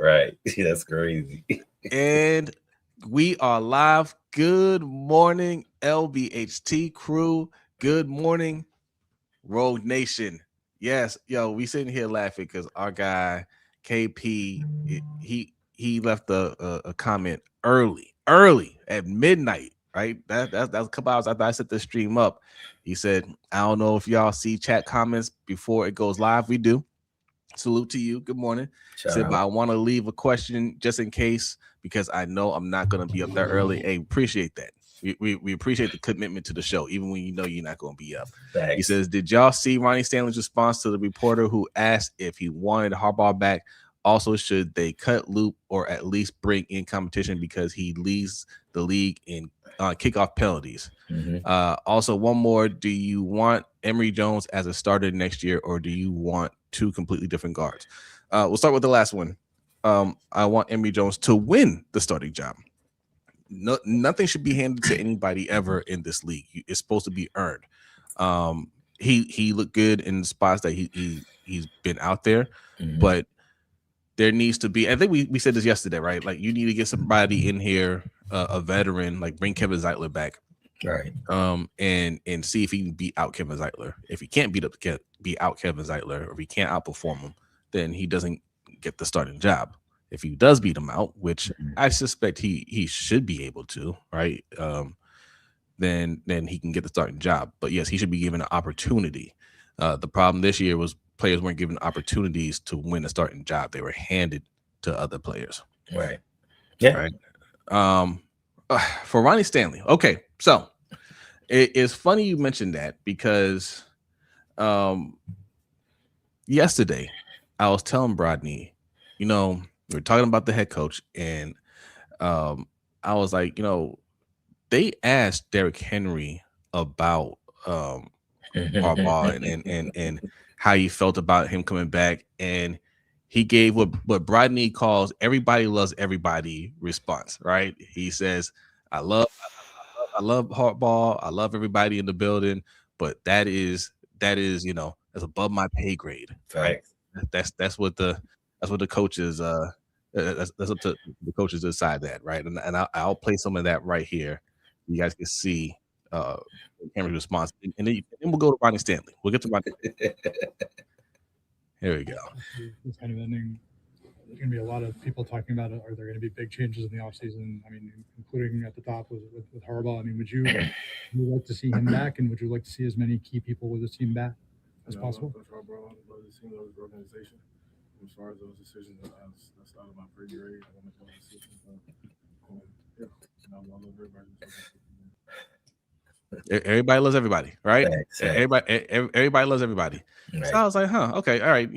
Right. That's crazy. And we are live. Good morning, LBHT crew. Good morning, Rogue Nation. Yes, yo, we sitting here laughing because our guy KP he left a comment early at midnight. Right, that's a couple hours after I set the stream up. He said, "I don't know if y'all see chat comments before it goes live. We do. Salute to you. Good morning." He said, "But I want to leave a question just in case because I know I'm not going to be up there early." Hey, appreciate that. We appreciate the commitment to the show, even when you know you're not going to be up. Thanks. He says, "Did y'all see Ronnie Stanley's response to the reporter who asked if he wanted Harbaugh back? Also, should they cut Loop or at least bring in competition because he leads the league in kickoff penalties? Also, one more. Do you want Emory Jones as a starter next year, or do you want two completely different guards?" We'll start with the last one. I want Emory Jones to win the starting job. Nothing should be handed to anybody ever in this league. It's supposed to be earned. He looked good in the spots that he's been out there, but there needs to be. I think we said this yesterday, right? Like you need to get somebody in here, a veteran, like bring Kevin Zeitler back, right? And see if he can beat out Kevin Zeitler. If he can't beat out Kevin Zeitler, or if he can't outperform him, then he doesn't get the starting job. If he does beat him out, which I suspect he should be able to, right? Then he can get the starting job. But yes, he should be given an opportunity. The problem this year was players weren't given opportunities to win a starting job. They were handed to other players. Right. Yeah. Right. For Ronnie Stanley. Okay. So it's funny you mentioned that because yesterday I was telling Brodney, we were talking about the head coach, and I was like, they asked Derrick Henry about Harbaugh and how he felt about him coming back, and he gave what Brodney calls "everybody loves everybody" response. Right? He says, "I love Harbaugh. I love everybody in the building, but that is that's above my pay grade." Right? That's what the coaches that's up to the coaches to decide that, right? And I'll play some of that right here. You guys can see Henry's response, and then we'll go to Ronnie Stanley. We'll get to Ronnie. Here we go. This kind of ending. There's going to be a lot of people talking about it. Are there going to be big changes in the offseason? I mean, including at the top with Harbaugh. I mean, would you like to see him back, and would you like to see as many key people with the team back as possible? Harbaugh, I'd love to see him with the organization. As far as those decisions, that's out of my pay grade. I don't make those decisions. I love everybody. Everybody loves everybody, right? Everybody loves everybody. Right. So I was like, okay, all right.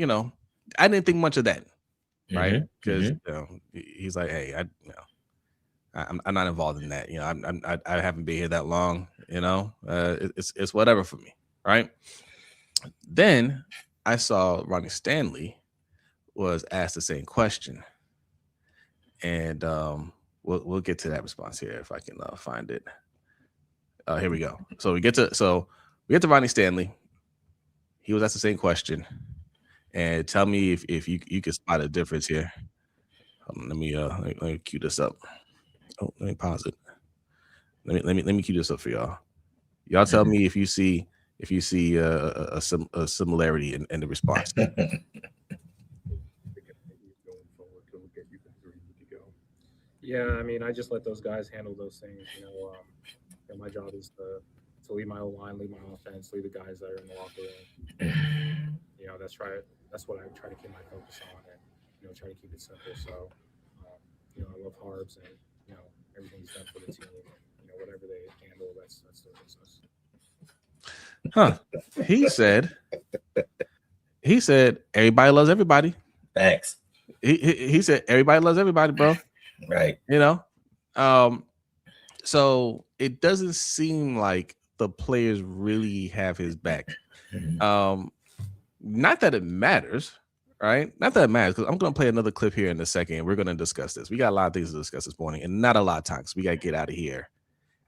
I didn't think much of that, right? Because he's like, hey, I'm not involved in that. I haven't been here that long. It's whatever for me, right? Then I saw Ronnie Stanley was asked the same question, and we'll get to that response here if I can find it. Here we go. So we get to Ronnie Stanley. He was asked the same question, and tell me if you could spot a difference here. Let me cue this up. Oh, let me pause it. Let me cue this up for y'all. Y'all tell me if you see a similarity in the response. Yeah, I mean, I just let those guys handle those things. My job is to lead my O-line, lead my offense, lead the guys that are in the locker room. That's what I try to keep my focus on, and try to keep it simple. So, I love Harbs, and everything he's done for the team. Whatever they handle, that's their business. He said everybody loves everybody. Thanks. He said everybody loves everybody, bro. Right. So it doesn't seem like the players really have his back. Not that it matters, right? Not that it matters, because I'm going to play another clip here in a second, and we're going to discuss this. We got a lot of things to discuss this morning, and not a lot of time, because we got to get out of here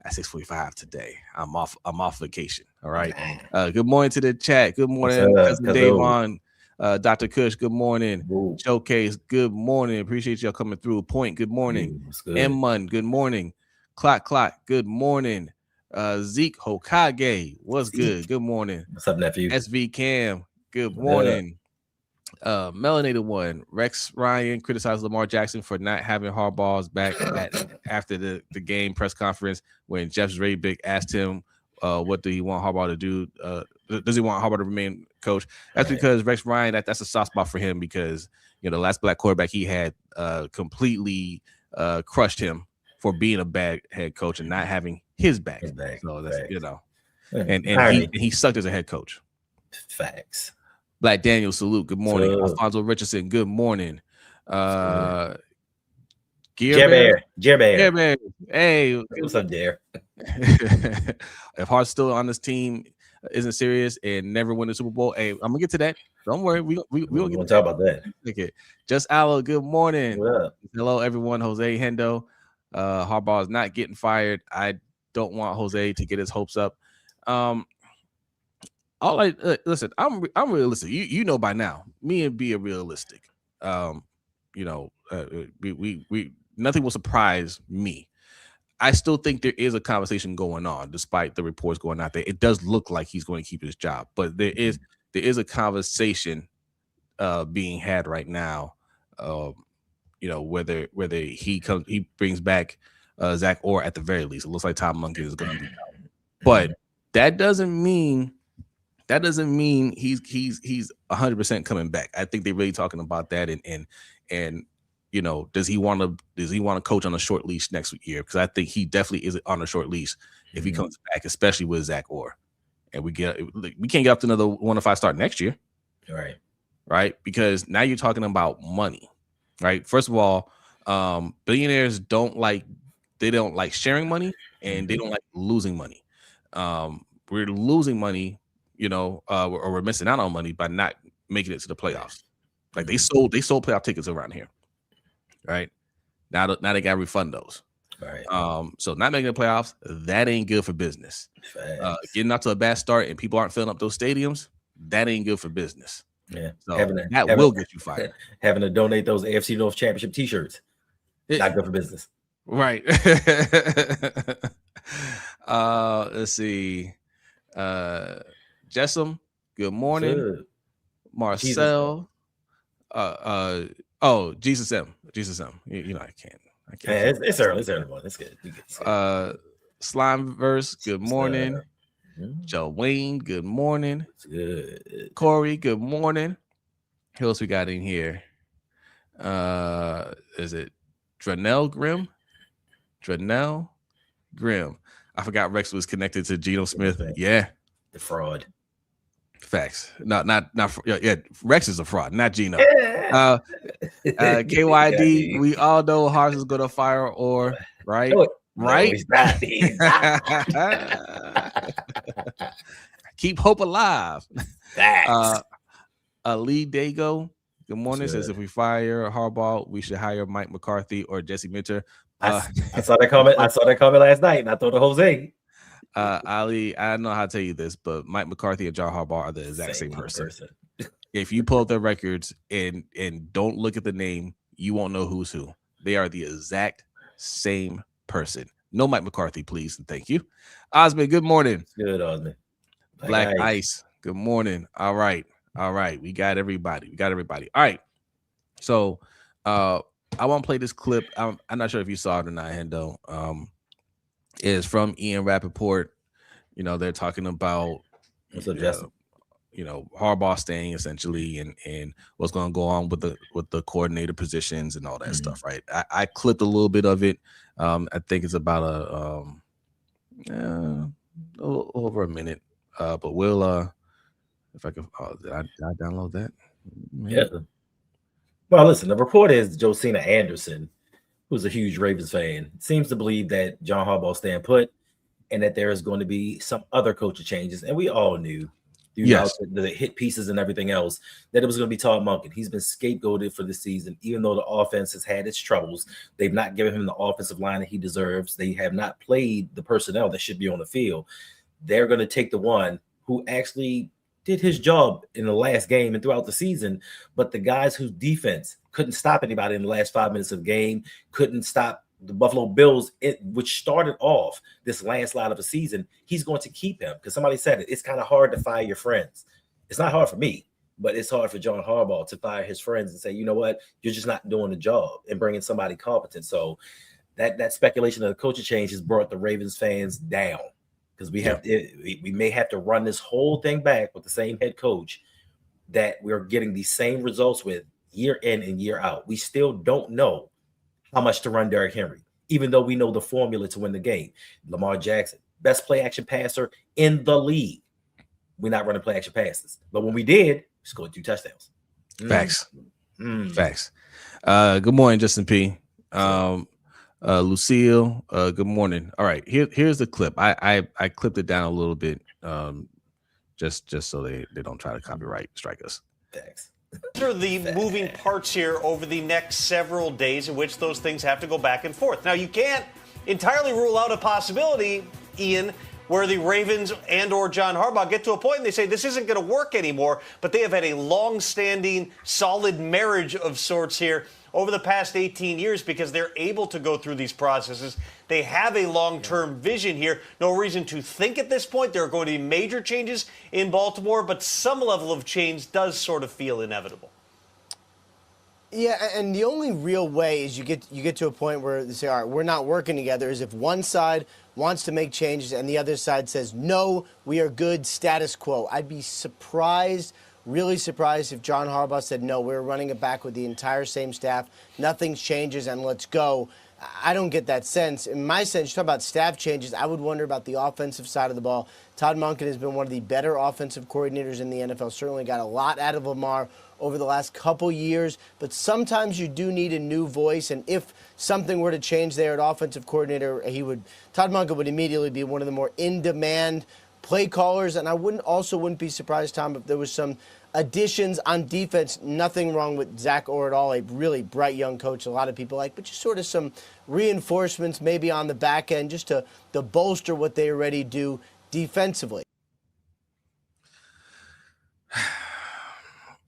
at 6:45 today. I'm off vacation. All right. Good morning to the chat. Good morning, Davon. Dr. Kush, good morning. Ooh. Showcase, good morning. Appreciate y'all coming through. Point, good morning. Ooh, that's good. M Mun, good morning. Clock, good morning. Zeke Hokage, what's good? Good morning. What's up, nephew? SV Cam, good morning. Melanated One, Rex Ryan criticized Lamar Jackson for not having Harbaugh's back after the game press conference when Jeff Zrebiec asked him what do he want Harbaugh to do? Does he want Harbaugh to remain coach? That's Right. because Rex Ryan, that's a soft spot for him because the last black quarterback he had completely crushed him for being a bad head coach and not having his back. His back, So that's facts. and Irony. he sucked as a head coach. Facts. Black Daniel, salute. Good morning. So, Alfonso Richardson, good morning. Jer Gear Bear. Bear. Hey, What's up, Jer? if Hart's still on this team, isn't serious and never win the Super Bowl, hey, I'm gonna get to that. Don't worry, we'll We'll get to talk about that. Okay. Just Aloe, good morning. What up? Hello, everyone. Jose Hendo. Harbaugh is not getting fired. I don't want Jose to get his hopes up. Listen, I'm realistic. You know by now, me and B are realistic. We nothing will surprise me. I still think there is a conversation going on, despite the reports going out there. It does look like he's going to keep his job, but there is a conversation being had right now. Whether he brings back Zach Orr at the very least. It looks like Tom Monken is going to be out, but that doesn't mean he's 100% coming back. I think they're really talking about that and does he want to coach on a short leash next year? Because I think he definitely is on a short leash if he comes back, especially with Zach Orr. And we can't get up to another 1 to 5 start next year. Right? Because now you're talking about money. Right? First of all, billionaires don't like sharing money and they don't like losing money. We're losing money, or we're missing out on money by not making it to the playoffs. Like they sold playoff tickets around here, right? Now they got to refund those. Right. So not making the playoffs, that ain't good for business. Getting out to a bad start and people aren't filling up those stadiums, that ain't good for business. Yeah. So that will get you fired. Having to donate those AFC North Championship T-shirts, not good for business. Right. Let's see. Jessam, good morning. Good. Marcel. Jesus M. I can't. Yeah, it's early. It's early morning. It's good. Slimeverse, good morning. Joe Wayne, good morning. It's good. Corey, good morning. Who else we got in here? Is it Dranell Grimm? I forgot Rex was connected to Geno Smith. Yeah, the fraud. Facts. Not. Yeah, Rex is a fraud, not Geno. KYD. We all know Hars is gonna fire or right. Right? No, he's not. He's not. Keep hope alive. Facts. Lee Dago, good morning. Says if we fire Harbaugh, we should hire Mike McCarthy or Jesse Minter. I saw that comment. I saw that comment last night, and I thought of Jose. Ali, I don't know how to tell you this, but Mike McCarthy and John Harbaugh are the exact same person. If you pull up their records and don't look at the name, you won't know who's who. They are the exact same person. No Mike McCarthy, please, and thank you. Osmond, good morning. Good, Osmond. Black Ice, good morning. All right. We got everybody. All right. So I want to play this clip. I'm not sure if you saw it or not, Hendo. Is from Ian Rapoport. They're talking about what's up, Justin? Harbaugh staying essentially and what's going to go on with the coordinator positions and all that stuff, right? I clipped a little bit of it. I think it's about over a minute. But we'll if I can did I download that? Yeah. Well, listen, the report is Josina Anderson, who's a huge Ravens fan, seems to believe that John Harbaugh staying put and that there is going to be some other coaching changes. And we all knew the hit pieces and everything else that it was going to be Todd Monken. He's been scapegoated for this season, even though the offense has had its troubles. They've not given him the offensive line that he deserves. They have not played the personnel that should be on the field. They're going to take the one who actually did his job in the last game and throughout the season, but the guys whose defense couldn't stop anybody in the last 5 minutes of the game, couldn't stop the Buffalo Bills, which started off this landslide of a season, he's going to keep him because somebody said it. It's kind of hard to fire your friends. It's not hard for me, but it's hard for John Harbaugh to fire his friends and say, you know what, you're just not doing the job and bringing somebody competent. So that speculation of the coaching change has brought the Ravens fans down because we may have to run this whole thing back with the same head coach that we're getting these same results with year in and year out. We still don't know how much to run Derrick Henry, even though we know the formula to win the game. Lamar Jackson, best play action passer in the league. We're not running play action passes. But when we did, we scored 2 touchdowns. Facts. Facts. Good morning, Justin P. Lucille, good morning. All right, here's the clip. I clipped it down a little bit, just so they don't try to copyright strike us. Thanks. What are the moving parts here over the next several days in which those things have to go back and forth? Now, you can't entirely rule out a possibility, Ian, where the Ravens and or John Harbaugh get to a point and they say this isn't going to work anymore, but they have had a long-standing, solid marriage of sorts here over the past 18 years because they're able to go through these processes. They have a long-term vision here. No reason to think at this point there are going to be major changes in Baltimore, but some level of change does sort of feel inevitable. Yeah, and the only real way is you get to a point where they say, all right, we're not working together, is if one side wants to make changes and the other side says, no, we are good, status quo. I'd be surprised, really surprised if John Harbaugh said, no, we're running it back with the entire same staff, nothing changes, and let's go. I don't get that sense. In my sense, you talk about staff changes, I would wonder about the offensive side of the ball. Todd Monken has been one of the better offensive coordinators in the NFL, certainly got a lot out of Lamar over the last couple years, but sometimes you do need a new voice, and if something were to change there at offensive coordinator, Todd Monken would immediately be one of the more in-demand play callers, and I wouldn't be surprised, Tom, if there was some additions on defense. Nothing wrong with Zach Orr at all, a really bright young coach a lot of people like, but just sort of some reinforcements maybe on the back end just to bolster what they already do defensively.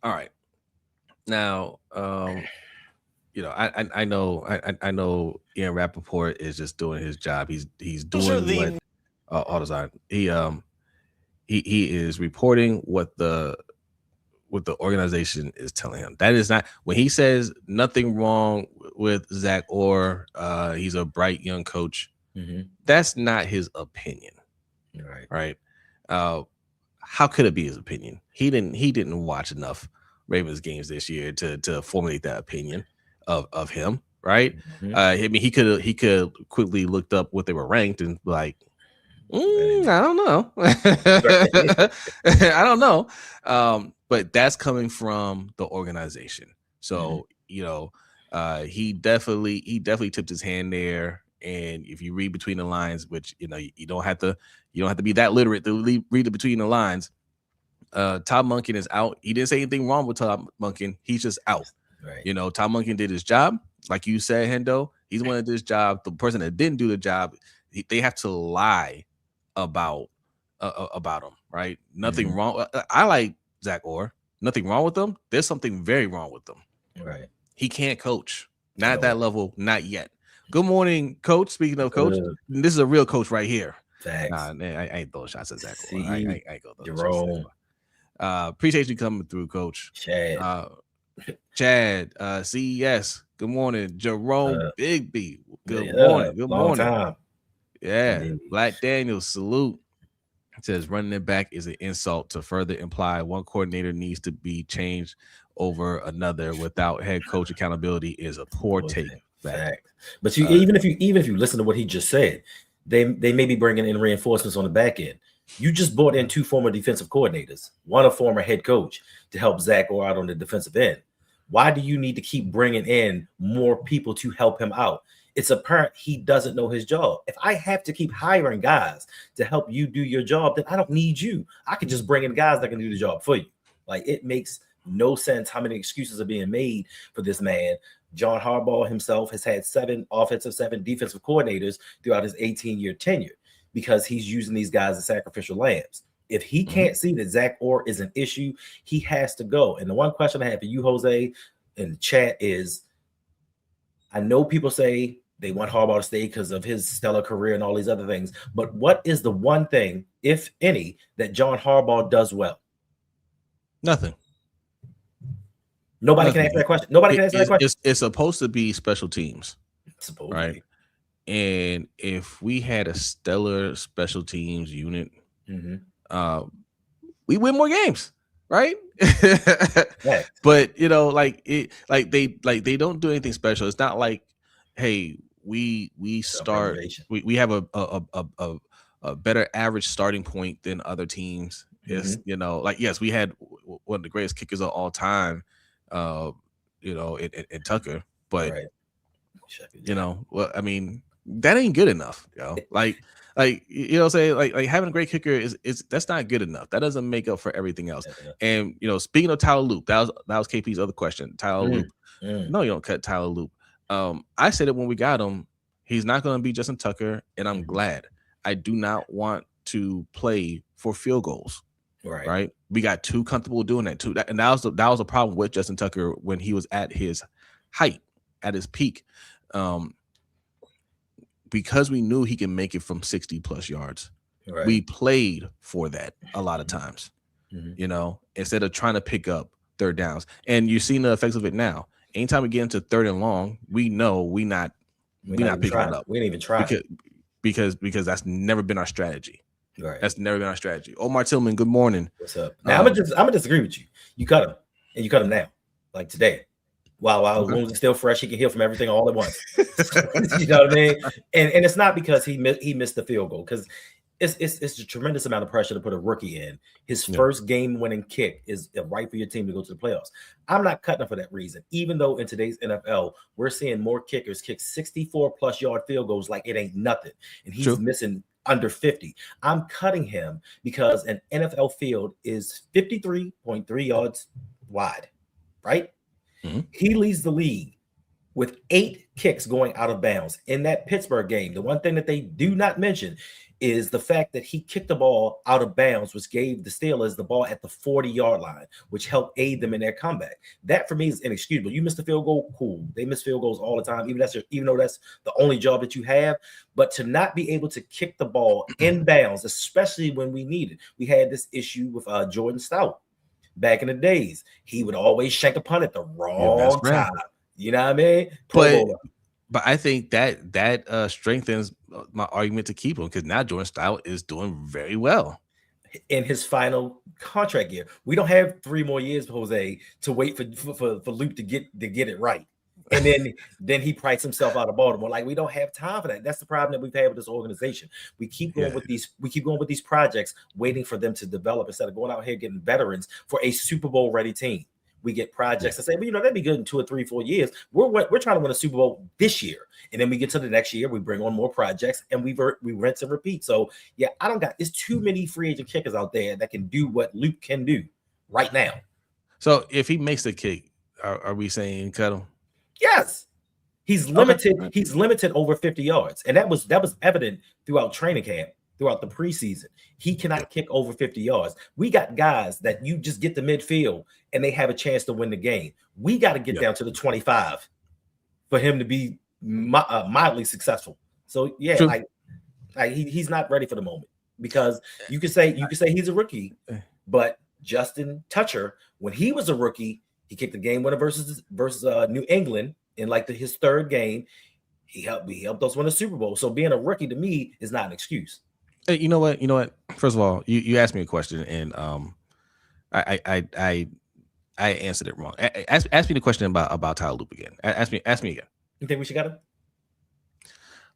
All right. Now, you know, I know Ian Rapoport is just doing his job. He's doing what hold on. He is reporting what the organization is telling him. That is not when he says nothing wrong with Zach Orr. He's a bright young coach. Mm-hmm. That's not his opinion. Right. How could it be his opinion? He didn't watch enough Ravens games this year to formulate that opinion of him, right? Mm-hmm. I mean, he could quickly looked up what they were ranked and like, I don't know, I don't know. But that's coming from the organization. So you know, he definitely tipped his hand there. And if you read between the lines, which you know you don't have to be that literate to read it between the lines. Todd Monken is out. He didn't say anything wrong with Todd Monken. He's just out. Right. You know, Todd Monken did his job. Like you said, Hendo, he's one that did his job. The person that didn't do the job, they have to lie about him, right? Nothing wrong. I like Zach Orr. Nothing wrong with him. There's something very wrong with him. Right. He can't coach. Not at that level. Not yet. Good morning, Coach. Speaking of Coach, this is a real coach right here. Thanks. Nah, I ain't throwing shots at Zach Orr. I ain't go throw Jerome. Appreciate you coming through, Coach. Chad. CES. Good morning, Jerome Bigby. Good morning. Good long morning. Time. Yeah, Indeed. Black Daniel. Salute. It says running it back is an insult to further imply one coordinator needs to be changed over another without head coach accountability is a poor take. Fact. But even if you listen to what he just said, they may be bringing in reinforcements on the back end. You just brought in 2 former defensive coordinators, one a former head coach to help Zach Orr out on the defensive end. Why do you need to keep bringing in more people to help him out? It's apparent he doesn't know his job. If I have to keep hiring guys to help you do your job, then I don't need you. I can just bring in guys that can do the job for you. Like, it makes no sense how many excuses are being made for this man. John Harbaugh himself has had 7 offensive, 7 defensive coordinators throughout his 18-year tenure because he's using these guys as sacrificial lambs. If he can't see that Zach Orr is an issue, he has to go. And the one question I have for you, Jose, in the chat is, I know people say they want Harbaugh to stay because of his stellar career and all these other things, but what is the one thing, if any, that John Harbaugh does well? Nothing. Nobody can answer that question. Nobody can answer that question. It's supposed to be special teams, Supposedly. right? And if we had a stellar special teams unit, we win more games, right? Right. But they don't do anything special. It's not like, hey, we have a better average starting point than other teams. Yes, yes, we had one of the greatest kickers of all time, in Tucker, but I mean, that ain't good enough, like having a great kicker is that's not good enough. That doesn't make up for everything else. And speaking of Tyler Loop, that was KP's other question. Tyler Loop, no, you don't cut Tyler Loop. I said it when we got him. He's not going to be Justin Tucker, and I'm glad. I do not want to play for field goals. Right. We got too comfortable doing that too. And that was a problem with Justin Tucker when he was at his height, at his peak. Because we knew he can make it from 60 plus yards. Right. We played for that a lot of times, instead of trying to pick up third downs. And you're seeing the effects of it now. Anytime we get into third and long, we know we're not picking it up. We didn't even try because that's never been our strategy. Right. That's never been our strategy. Omar Tillman, good morning. What's up? Now I'm gonna disagree with you. You cut him, and you cut him now, like today. While wounds are still fresh, he can heal from everything all at once. You know what I mean? And it's not because he missed the field goal, because it's a tremendous amount of pressure to put a rookie in. His first game-winning kick is right for your team to go to the playoffs. I'm not cutting him for that reason, even though in today's NFL, we're seeing more kickers kick 64-plus yard field goals like it ain't nothing, and he's missing under 50. I'm cutting him because an NFL field is 53.3 yards wide, right? He leads the league with 8 kicks going out of bounds in that Pittsburgh game. The one thing that they do not mention is the fact that he kicked the ball out of bounds, which gave the Steelers the ball at the 40-yard line, which helped aid them in their comeback. That for me is inexcusable. You missed a field goal, cool. They miss field goals all the time, even though that's the only job that you have. But to not be able to kick the ball in bounds, especially when we need it. We had this issue with Jordan Stout. Back in the days, he would always shank a punt at the wrong time. You know what I mean? But I think that strengthens my argument to keep him, because now Jordan Stout is doing very well in his final contract year. We don't have 3 more years, Jose, to wait for Luke to get it right. And then he priced himself out of Baltimore. Like, we don't have time for that. That's the problem that we've had with this organization. We keep going with these projects, waiting for them to develop instead of going out here getting veterans for a Super Bowl ready team. We get projects and say, well, that'd be good in 2 or 3, 4 years. We're trying to win a Super Bowl this year, and then we get to the next year, we bring on more projects, and we rinse and repeat. So yeah, it's too many free agent kickers out there that can do what Luke can do right now. So if he makes the kick, are we saying cut him? Yes, he's limited. Okay. He's limited over 50 yards, and that was evident throughout training camp, throughout the preseason. He cannot kick over 50 yards. We got guys that you just get to midfield and they have a chance to win the game. We got to get down to the 25 for him to be mildly successful. So yeah, he's not ready for the moment, because you could say he's a rookie, but Justin Tucker, when he was a rookie, he kicked the game winner versus New England in his 3rd game. He helped us win a Super Bowl. So being a rookie to me is not an excuse. Hey, you know what? First of all, you asked me a question, and I answered it wrong. Ask me the question about Tyler Loop again. Ask me again. You think we should got him?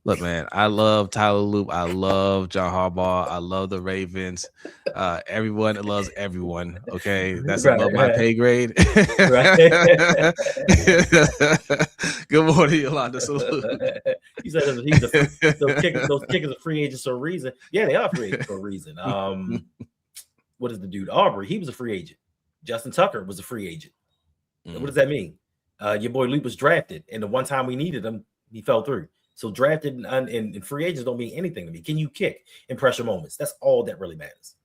Look, man, I love Tyler Loop. I love John Harbaugh. I love the Ravens. Everyone loves everyone. Okay, that's above my pay grade. Good morning, Yolanda. Salute. He said those kickers are free agents for a reason. Yeah, they are free agents for a reason. What is the dude? Aubrey. He was a free agent. Justin Tucker was a free agent. What does that mean? Your boy Loop was drafted, and the one time we needed him, he fell through. So drafted and free agents don't mean anything to me. Can you kick in pressure moments? That's all that really matters.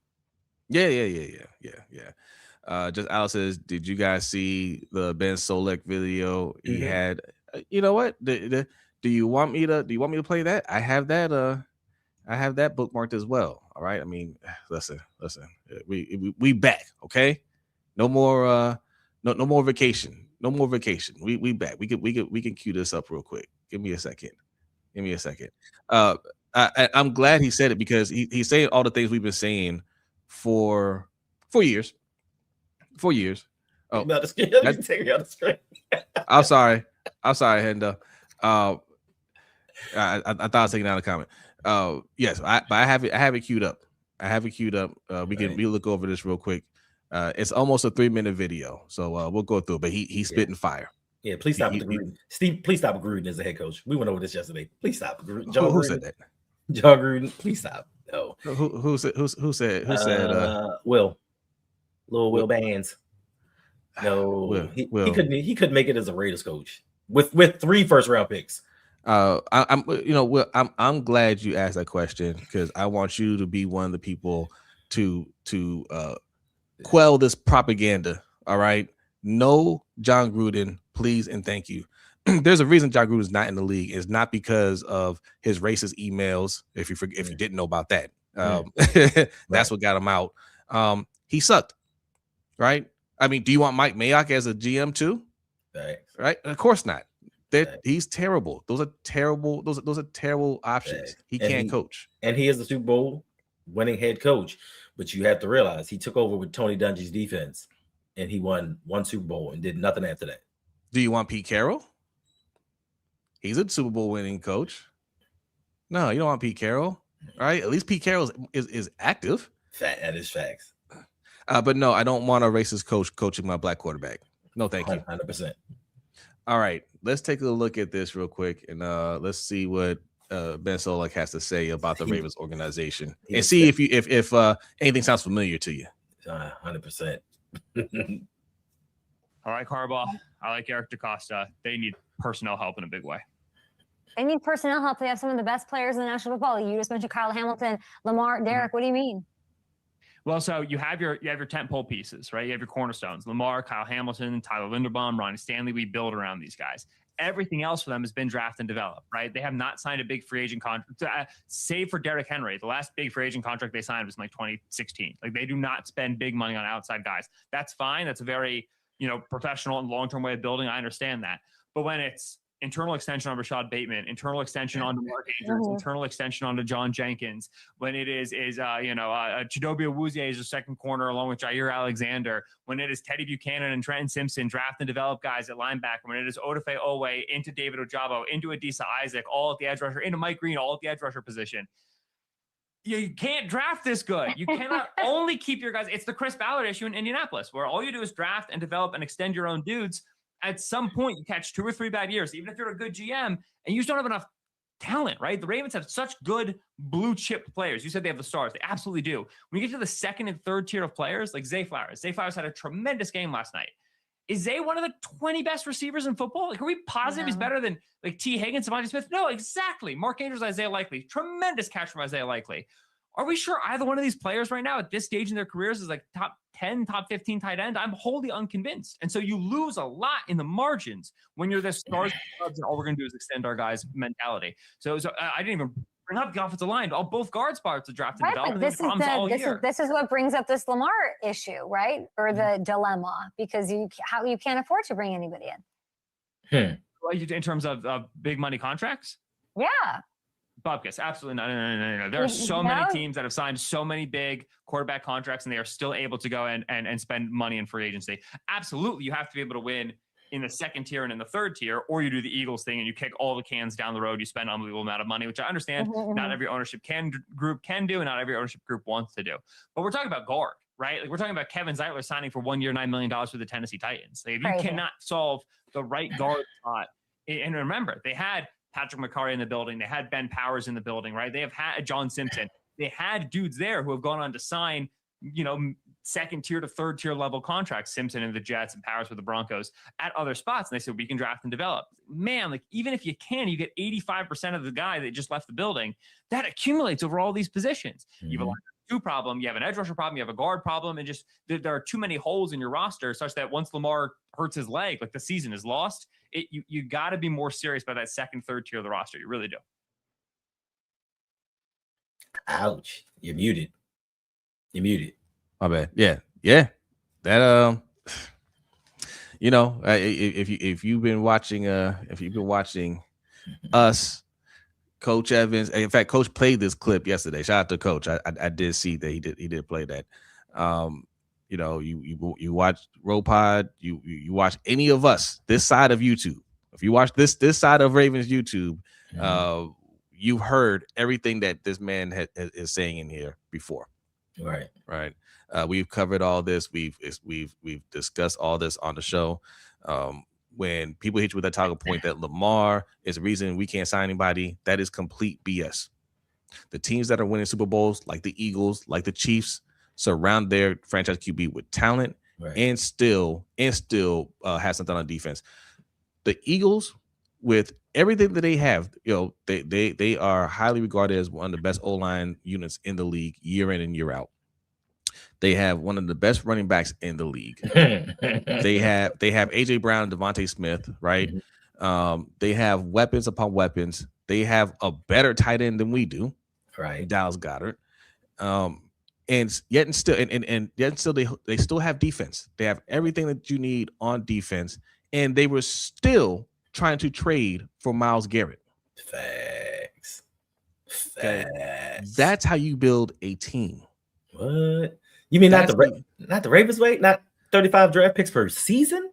Yeah. Just Alice says, did you guys see the Ben Solak video? He had, you know what? Do you want me to play that? I have that bookmarked as well. All right. I mean, listen. We back. Okay. No more vacation. No more vacation. We back. We can cue this up real quick. Give me a second. I'm glad he said it because he's saying all the things we've been saying for 4 years. 4 years. Oh, let me take you on the screen. I'm sorry, Hendo. I thought I was taking out a comment. Yes, I have it queued up. We can look over this real quick. It's almost a 3-minute video, so we'll go through it. But he's spitting fire. Yeah, please stop with Gruden. Steve, please stop with Gruden as a head coach. We went over this yesterday. Please stop. Who Gruden. said that? John Gruden. Please stop. No. Who said? Will Bands. No, he couldn't make it as a Raiders coach with 3 first-round picks. I'm glad you asked that question because I want you to be one of the people to quell this propaganda. All right, no John Gruden, please and thank you. There's a reason John Gruden is not in the league. It's not because of his racist emails. If you didn't know about that, that's what got him out. He sucked, right? I mean, do you want Mike Mayock as a GM too? Right? Of course not. He's terrible. Those are terrible. Those are terrible options. He can't coach. And he is the Super Bowl winning head coach. But you have to realize he took over with Tony Dungy's defense, and he won 1 Super Bowl and did nothing after that. Do you want Pete Carroll? He's a Super Bowl winning coach. No, you don't want Pete Carroll, right? At least Pete Carroll is active. That is facts. But no, I don't want a racist coach coaching my black quarterback. No, thank you. 100%. All right, let's take a look at this real quick, and let's see what Ben Solak has to say about the Ravens organization, and see if anything sounds familiar to you. 100%. I like Harbaugh. I like Eric DaCosta. They need personnel help in a big way. They need personnel help. They have some of the best players in the National Football League. You just mentioned Kyle Hamilton, Lamar, Derek. What do you mean? Well, so you have your tentpole pieces, right? You have your cornerstones: Lamar, Kyle Hamilton, Tyler Linderbaum, Ronnie Stanley. We build around these guys. Everything else for them has been drafted and developed, right? They have not signed a big free agent contract, save for Derrick Henry. The last big free agent contract they signed was in like 2016. Like, they do not spend big money on outside guys. That's fine. That's a very, professional and long-term way of building. I understand that. But when it's internal extension on Rashad Bateman, internal extension on Mark Andrews, internal extension on John Jenkins, when it is Chidobe Awuzie as a second corner along with Jair Alexander, when it is Teddy Buchanan and Trenton Simpson draft and develop guys at linebacker, when it is Odafe Owe into David Ojabo, into Adisa Isaac, all at the edge rusher, into Mike Green, all at the edge rusher position. You can't draft this good. You cannot only keep your guys. It's the Chris Ballard issue in Indianapolis, where all you do is draft and develop and extend your own dudes. At some point, you catch 2 or 3 bad years, even if you're a good GM, and you just don't have enough talent, right? The Ravens have such good blue chip players. You said they have the stars. They absolutely do. When you get to the second and third tier of players, like Zay Flowers had a tremendous game last night. Is Zay one of the 20 best receivers in football? Like, are we positive he's better than like T. Higgins, Devontae Smith? No, exactly. Mark Andrews, Isaiah Likely. Tremendous catch from Isaiah Likely. Are we sure either one of these players right now at this stage in their careers is like top 10, top 15 tight end? I'm wholly unconvinced. And so you lose a lot in the margins when you're this stars and all we're going to do is extend our guys' mentality. So I didn't even bring up the offensive line. Both guard spots are drafted and developed. This is what brings up this Lamar issue, right? Or the dilemma, because you can't afford to bring anybody in. In terms of big money contracts? Yeah. Bupkis, absolutely not. No. There are so many teams that have signed so many big quarterback contracts, and they are still able to go and spend money in free agency. Absolutely, you have to be able to win in the second tier and in the third tier, or you do the Eagles thing and you kick all the cans down the road. You spend an unbelievable amount of money, which I understand not every ownership group can do, and not every ownership group wants to do. But we're talking about guard, right? Like, we're talking about Kevin Zeitler signing for 1 year, $9 million for the Tennessee Titans. Like, if you cannot solve the right guard spot, and remember, they had Patrick McCarry in the building. They had Ben Powers in the building, right? They have had John Simpson. They had dudes there who have gone on to sign, second tier to third tier level contracts. Simpson in the Jets and Powers with the Broncos at other spots. And they said, we can draft and develop. Man, like, even if you you get 85% of the guy that just left the building. That accumulates over all these positions. You have a 2 problem, you have an edge rusher problem, you have a guard problem, and just there are too many holes in your roster such that once Lamar hurts his leg, like the season is lost. You got to be more serious about that second, third tier of the roster. You really do. Ouch! You're muted. You're muted. My bad. Yeah. That you know, if you've been watching us, Coach Evans. In fact, Coach played this clip yesterday. Shout out to Coach. I did see that he did play that. You know, you watch Rapoport, you watch any of us this side of YouTube. If you watch this side of Ravens YouTube, you've heard everything that this man is saying in here before. Right. We've covered all this. We've discussed all this on the show. When people hit you with that talking point that Lamar is the reason we can't sign anybody, that is complete BS. The teams that are winning Super Bowls, like the Eagles, like the Chiefs, surround their franchise QB with talent and still have something on defense. The Eagles, with everything that they have, you know, they are highly regarded as one of the best O-line units in the league year in and year out. They have one of the best running backs in the league. They have AJ Brown and Devontae Smith, right? They have weapons upon weapons. They have a better tight end than we do, right? Dallas Goedert. And yet still they still have defense. They have everything that you need on defense, and they were still trying to trade for Myles Garrett. Facts. That's how you build a team. What? You mean not the Ravens way? Not 35 draft picks per season?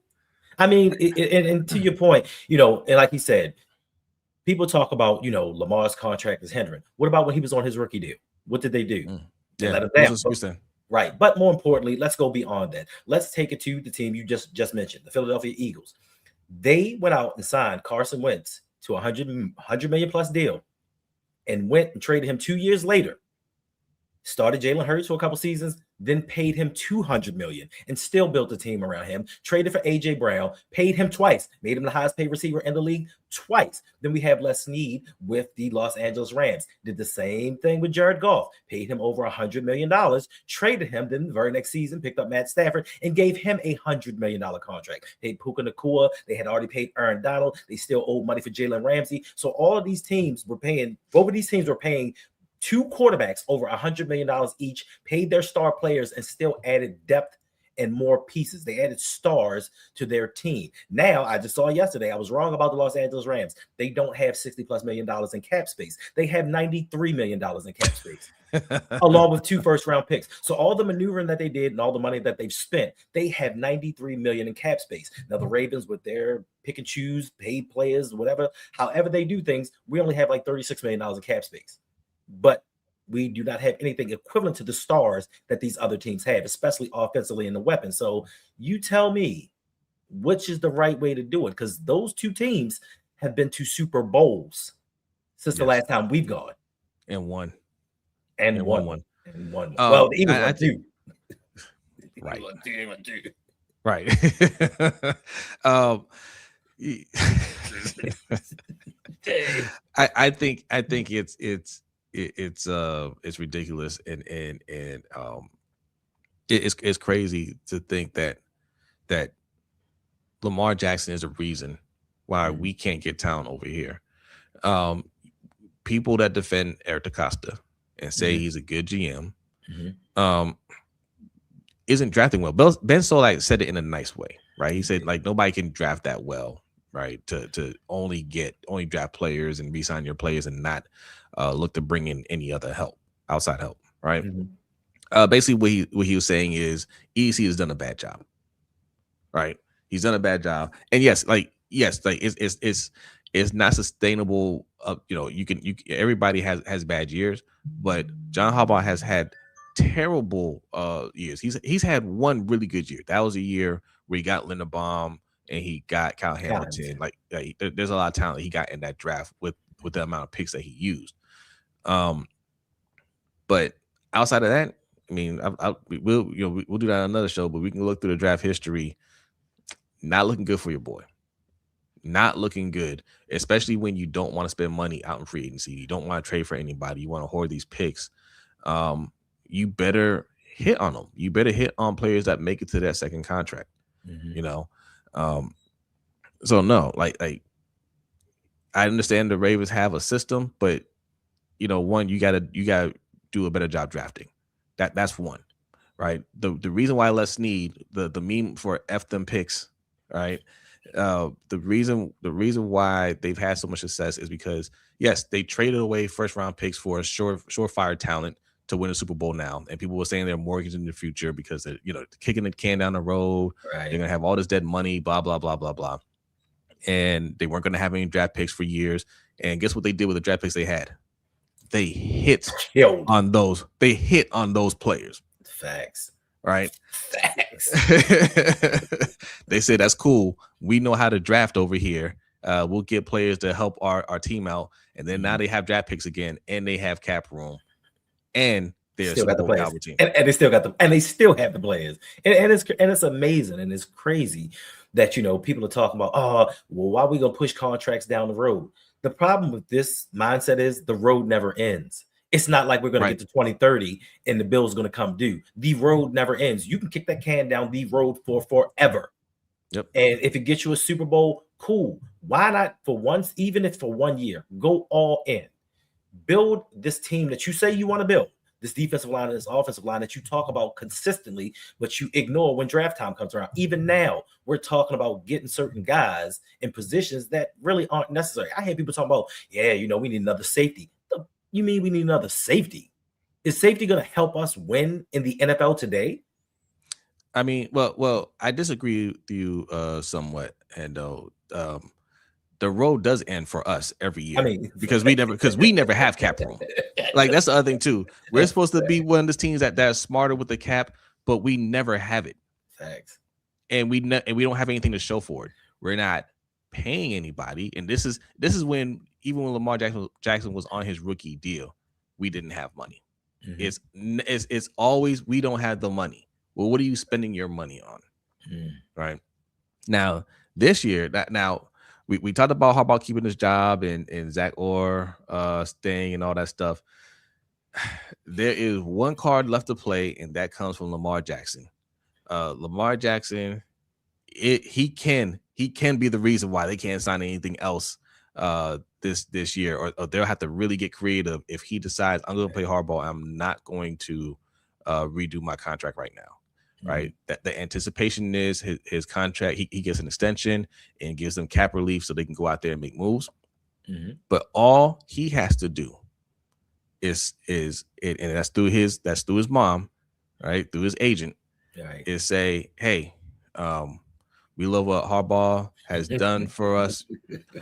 I mean, and to your point, you know, and like you said, people talk about, you know, Lamar's contract is hindering. What about when he was on his rookie deal? What did they do? They let him down. Right. But more importantly, let's go beyond that. Let's take it to the team you just mentioned, the Philadelphia Eagles. They went out and signed Carson Wentz to a $100 million plus deal and went and traded him 2 years later. Started Jalen Hurts for a couple seasons, then paid him $200 million and still built a team around him. Traded for AJ Brown, paid him twice, made him the highest paid receiver in the league twice. Then we have Les Snead with the Los Angeles Rams. Did the same thing with Jared Goff, paid him over $100 million, traded him. Then the very next season, picked up Matt Stafford and gave him a $100 million contract. Paid Puka Nacua. They had already paid Aaron Donald. They still owed money for Jalen Ramsey. So all of these teams were paying, both of these teams were paying 2 quarterbacks over $100 million each, paid their star players, and still added depth and more pieces. They added stars to their team. Now, I just saw yesterday, I was wrong about the Los Angeles Rams. They don't have $60+ million in cap space. They have $93 million in cap space, along with 2 first-round picks. So all the maneuvering that they did and all the money that they've spent, they have $93 million in cap space. Now, the Ravens, with their pick and choose, paid players, whatever, however they do things, we only have like $36 million in cap space. But we do not have anything equivalent to the stars that these other teams have, especially offensively in the weapons. So you tell me which is the right way to do it, because those 2 teams have been to Super Bowls since the last time we've gone. And won. And won. Well, the Eagles won too. Right. I think it's ridiculous and it's crazy to think that Lamar Jackson is a reason why we can't get talent over here. People that defend Eric DaCosta and say he's a good GM isn't drafting well. Ben Solak said it in a nice way, right? He said like nobody can draft that well, right? To only draft players and re-sign your players and not look to bring in any other help, outside help, right? Basically, what he was saying is EC has done a bad job, right? He's done a bad job, and yes, it's not sustainable. You know, everybody has bad years, but John Harbaugh has had terrible years. He's had one really good year. That was a year where he got Linderbaum and he got Kyle Hamilton. There's a lot of talent he got in that draft with the amount of picks that he used. But outside of that, I mean, we'll do that on another show, but we can look through the draft history. Not looking good for your boy. Not looking good, especially when you don't want to spend money out in free agency. You don't want to trade for anybody. You want to hoard these picks. you better hit on them. You better hit on players that make it to that second contract. You know, so no, like I understand the Ravens have a system, but you know, one, you gotta do a better job drafting. That's one, right? The reason why Les Snead, the meme for F them picks, right? The reason why they've had so much success is because yes, they traded away first round picks for a surefire talent to win a Super Bowl now, and people were saying they're mortgaging the future because they're, you know, kicking the can down the road. Right. They're gonna have all this dead money, blah blah blah blah blah, and they weren't gonna have any draft picks for years. And guess what they did with the draft picks they had? They hit on those. They hit on those players. Facts. Right. Facts. They say that's cool. We know how to draft over here. We'll get players to help our team out, and then now they have draft picks again, and they have cap room, and they're still got the players. team. And they still got them, and they still have the players, and it's amazing, and it's crazy that, you know, people are talking about, oh, well, why are we gonna push contracts down the road? The problem with this mindset is the road never ends. It's not like we're going to get to 2030 and the bill's going to come due. The road never ends. You can kick that can down the road for forever. Yep. And if it gets you a Super Bowl, cool. Why not for once, even if for 1 year, go all in. Build this team that you say you want to build. This defensive line and this offensive line that you talk about consistently, but you ignore when draft time comes around. Even now, we're talking about getting certain guys in positions that really aren't necessary. I hear people talking about, yeah, you know, we need another safety. You mean we need another safety? Is safety going to help us win in the NFL today? I mean, well, I disagree with you somewhat, and the road does end for us every year. I mean, because we never have cap room. Like, that's the other thing too. We're supposed to be one of the teams that's smarter with the cap, but we never have it. Facts. And we don't have anything to show for it. We're not paying anybody, and this is when, even when Lamar Jackson was on his rookie deal, we didn't have money. It's always, we don't have the money. Well, what are you spending your money on? Right now, this year, we talked about Harbaugh keeping his job and Zach Orr staying and all that stuff. There is one card left to play, and that comes from Lamar Jackson. Lamar Jackson, he can be the reason why they can't sign anything else this year, or they'll have to really get creative if he decides, I'm going to play hardball, I'm not going to redo my contract right now. Right, that the anticipation is his contract, he gets an extension and gives them cap relief so they can go out there and make moves. But all he has to do is and that's through his mom, right, through his agent, is say, hey, we love what Harbaugh has done for us.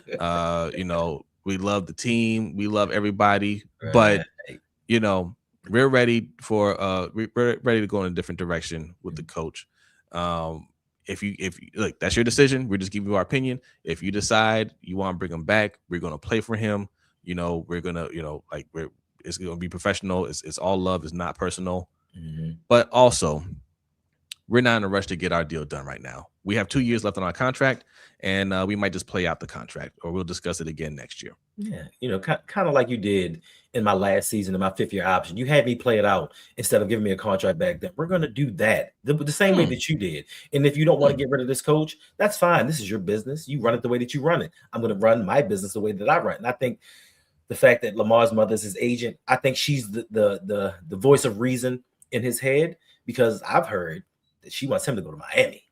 You know, we love the team, we love everybody, but you know, we're ready to go in a different direction with the coach. If you look, that's your decision. We're just giving you our opinion. If you decide you want to bring him back, we're gonna play for him. You know, we're gonna, you know, like it's gonna be professional. It's all love. It's not personal. But also, we're not in a rush to get our deal done right now. We have 2 years left on our contract, and we might just play out the contract, or we'll discuss it again next year. Yeah, you know, kind of like you did in my last season in my 5th-year option. You had me play it out instead of giving me a contract back then. We're going to do that the same way that you did. And if you don't want to get rid of this coach, that's fine. This is your business. You run it the way that you run it. I'm going to run my business the way that I run. And I think the fact that Lamar's mother is his agent, I think she's the voice of reason in his head, because I've heard that she wants him to go to Miami.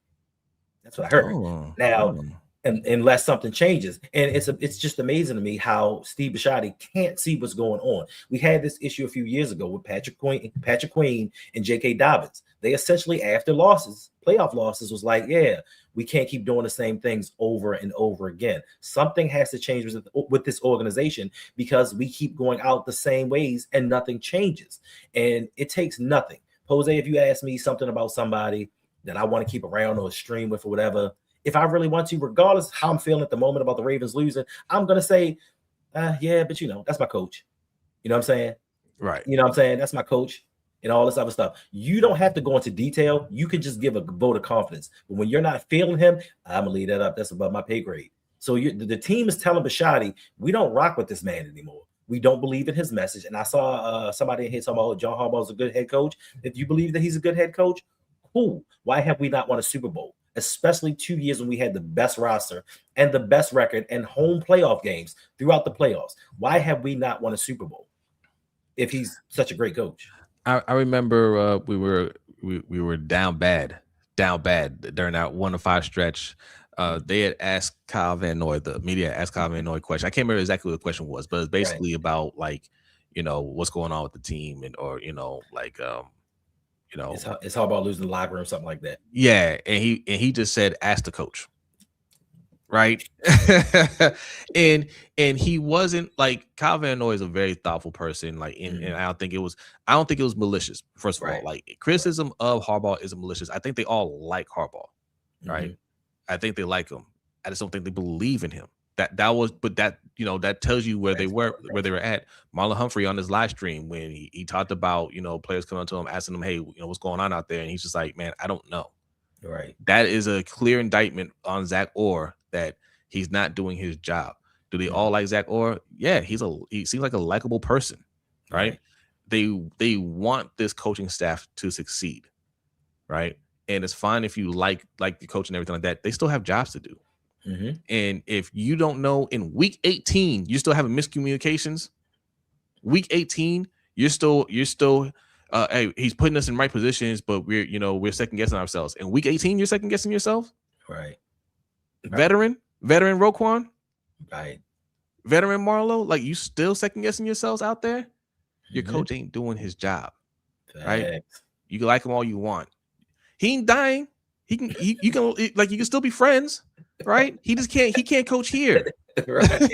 That's what I heard. Now, unless something changes. And it's just amazing to me how Steve Bisciotti can't see what's going on. We had this issue a few years ago with Patrick Queen and J.K. Dobbins. They essentially, after playoff losses, was like, yeah, we can't keep doing the same things over and over again. Something has to change with this organization, because we keep going out the same ways and nothing changes. And it takes nothing. Jose, if you ask me something about somebody that I want to keep around or stream with or whatever, if I really want to, regardless how I'm feeling at the moment about the Ravens losing, I'm going to say, yeah, but you know, that's my coach. You know what I'm saying? Right. You know what I'm saying? That's my coach and all this other stuff. You don't have to go into detail. You can just give a vote of confidence. But when you're not feeling him, I'm going to leave that up. That's above my pay grade. So the team is telling Bisciotti, we don't rock with this man anymore. we don't believe in his message. And I saw somebody in here talking about John Harbaugh is a good head coach. If you believe that he's a good head coach, cool. Why have we not won a Super Bowl? Especially 2 years when we had the best roster and the best record and home playoff games throughout the playoffs. Why have we not won a Super Bowl if he's such a great coach? I remember we were down bad during that 1-5 stretch. They had asked Kyle Van Noy, the media asked Kyle Van Noy a question. I can't remember exactly what the question was, but it's basically about like, you know, what's going on with the team and or you know, like you know, it's all about losing the locker room, something like that. Yeah, and he just said, ask the coach. Right. and he wasn't like Kyle Van Noy is a very thoughtful person. Like, and I don't think it was malicious. First of all, like criticism of Harbaugh isn't malicious. I think they all like Harbaugh, right? I think they like him. I just don't think they believe in him. That you know, that tells you where they were at. Marlon Humphrey on his live stream when he talked about, you know, players coming up to him asking him, hey, you know, what's going on out there, and he's just like, man, I don't know. Right. That is a clear indictment on Zach Orr that he's not doing his job. Do they all like Zach Orr? Yeah, he seems like a likable person, right? They want this coaching staff to succeed, right? And it's fine if you like the coach and everything like that. They still have jobs to do. And if you don't know, in week 18, you're still having miscommunications. Week 18, you're still hey, he's putting us in right positions, but we're second guessing ourselves. In week 18, you're second guessing yourself. Right. Veteran Roquan. Right. Veteran Marlo, like you still second guessing yourselves out there. Your coach ain't doing his job. Right. You can like him all you want. He ain't dying. You can still be friends, right? He can't coach here. Right.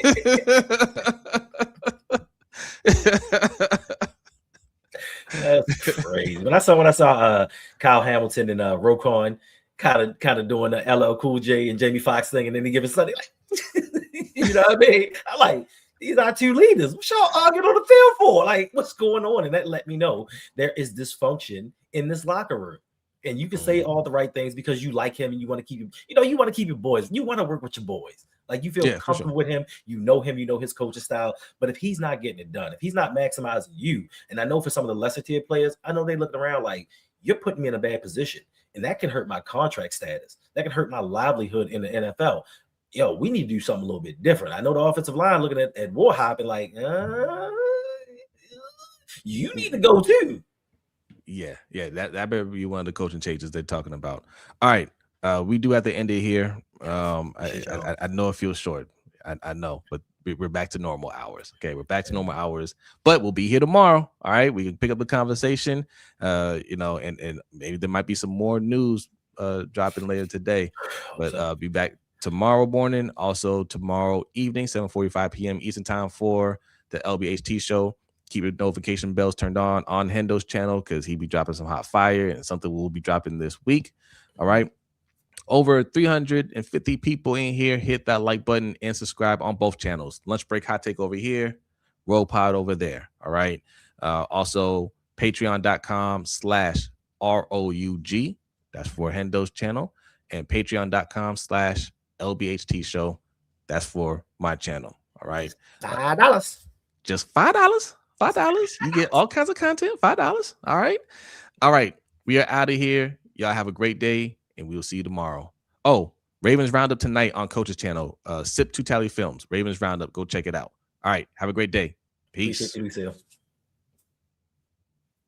That's crazy. When I saw Kyle Hamilton and Roquan kind of doing the LL Cool J and Jamie Foxx thing, and then he giving Sunday, like, you know what I mean? I'm like, these are two leaders. What y'all arguing on the field for? Like, what's going on? And that let me know there is dysfunction in this locker room. And you can say all the right things because you like him and you want to keep him, you want to keep your boys. You want to work with your boys. Like, you feel comfortable with him. You know his coaching style. But if he's not getting it done, if he's not maximizing you, and I know for some of the lesser tier players, I know they're looking around like, you're putting me in a bad position. And that can hurt my contract status. That can hurt my livelihood in the NFL. Yo, we need to do something a little bit different. I know the offensive line looking at Warhop and like, you need to go too. Yeah, that better be one of the coaching changes they're talking about. All right, we do have to end it here. I know it feels short. I know, but we're back to normal hours. Okay, we're back to normal hours, but we'll be here tomorrow. All right, we can pick up the conversation. And maybe there might be some more news dropping later today, but I'll be back tomorrow morning. Also tomorrow evening, 7:45 p.m. Eastern time for the LBHT show. Keep your notification bells turned on Hendo's channel because he'll be dropping some hot fire and something we'll be dropping this week. All right. Over 350 people in here. Hit that like button and subscribe on both channels. Lunch Break Hot Take over here. Roll Pod over there. All right. Also, patreon.com/ROUG. That's for Hendo's channel. And patreon.com/LBHT show. That's for my channel. All right. $5. Just $5. $5. You get all kinds of content. $5. All right. All right. We are out of here. Y'all have a great day, and we'll see you tomorrow. Oh, Ravens Roundup tonight on Coach's channel. Sip to Tally Films. Ravens Roundup. Go check it out. All right. Have a great day. Peace. Peace.